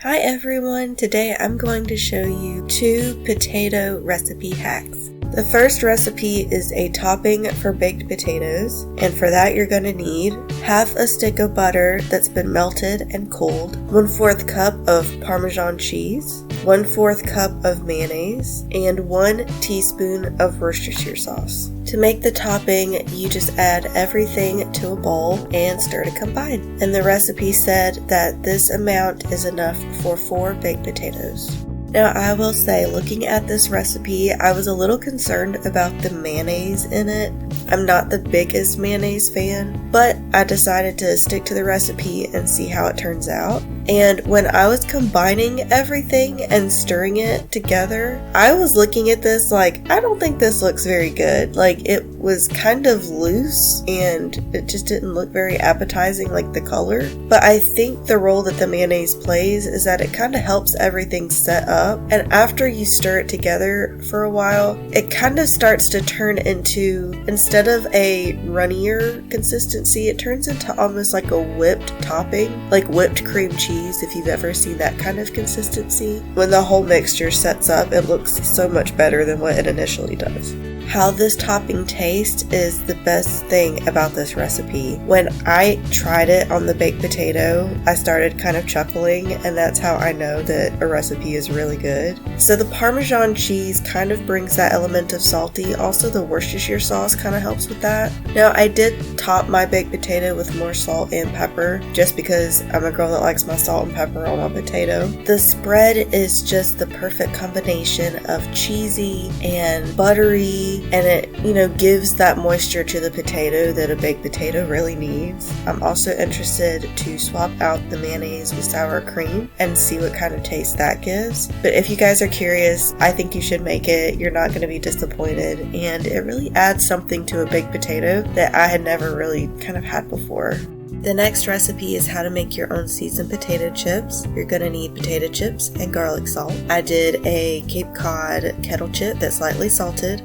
Hi everyone, today I'm going to show you 2 potato recipe hacks. The first recipe is a topping for baked potatoes, and for that you're going to need half a stick of butter that's been melted and cooled, 1/4 cup of Parmesan cheese, 1/4 cup of mayonnaise, and 1 teaspoon of Worcestershire sauce. To make the topping, you just add everything to a bowl and stir to combine. And the recipe said that this amount is enough for 4 baked potatoes. Now I will say, looking at this recipe, I was a little concerned about the mayonnaise in it. I'm not the biggest mayonnaise fan, but I decided to stick to the recipe and see how it turns out. And when I was combining everything and stirring it together, I was looking at this like, I don't think this looks very good. Like, it was kind of loose and it just didn't look very appetizing, like the color. But I think the role that the mayonnaise plays is that it kind of helps everything set up. And after you stir it together for a while, it kind of starts to turn into, instead of a runnier consistency, it turns into almost like a whipped topping, like whipped cream cheese, if you've ever seen that kind of consistency. When the whole mixture sets up, it looks so much better than what it initially does. How this topping tastes is the best thing about this recipe. When I tried it on the baked potato, I started kind of chuckling, and that's how I know that a recipe is really good. So the Parmesan cheese kind of brings that element of salty. Also, the Worcestershire sauce kind of helps with that. Now, I did top my baked potato with more salt and pepper, just because I'm a girl that likes my salt and pepper on my potato. The spread is just the perfect combination of cheesy and buttery, and it, gives that moisture to the potato that a baked potato really needs. I'm also interested to swap out the mayonnaise with sour cream and see what kind of taste that gives. But if you guys are curious, I think you should make it. You're not going to be disappointed, and it really adds something to a baked potato that I had never really kind of had before. The next recipe is how to make your own seasoned potato chips. You're going to need potato chips and garlic salt. I did a Cape Cod kettle chip that's lightly salted.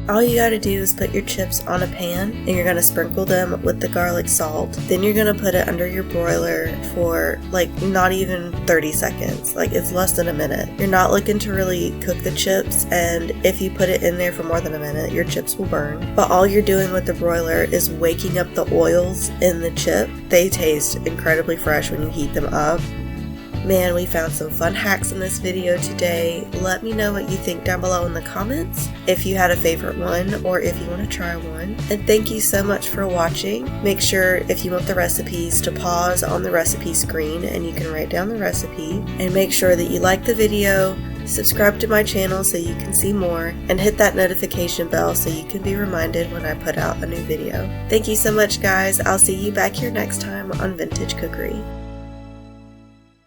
All you gotta do is put your chips on a pan, and you're gonna sprinkle them with the garlic salt. Then you're gonna put it under your broiler for not even 30 seconds. It's less than a minute. You're not looking to really cook the chips, and if you put it in there for more than a minute, your chips will burn. But all you're doing with the broiler is waking up the oils in the chip. They taste incredibly fresh when you heat them up. Man, we found some fun hacks in this video today. Let me know what you think down below in the comments, if you had a favorite one or if you want to try one. And thank you so much for watching. Make sure, if you want the recipes, to pause on the recipe screen and you can write down the recipe. And make sure that you like the video, subscribe to my channel so you can see more, and hit that notification bell so you can be reminded when I put out a new video. Thank you so much, guys. I'll see you back here next time on Vintage Cookery.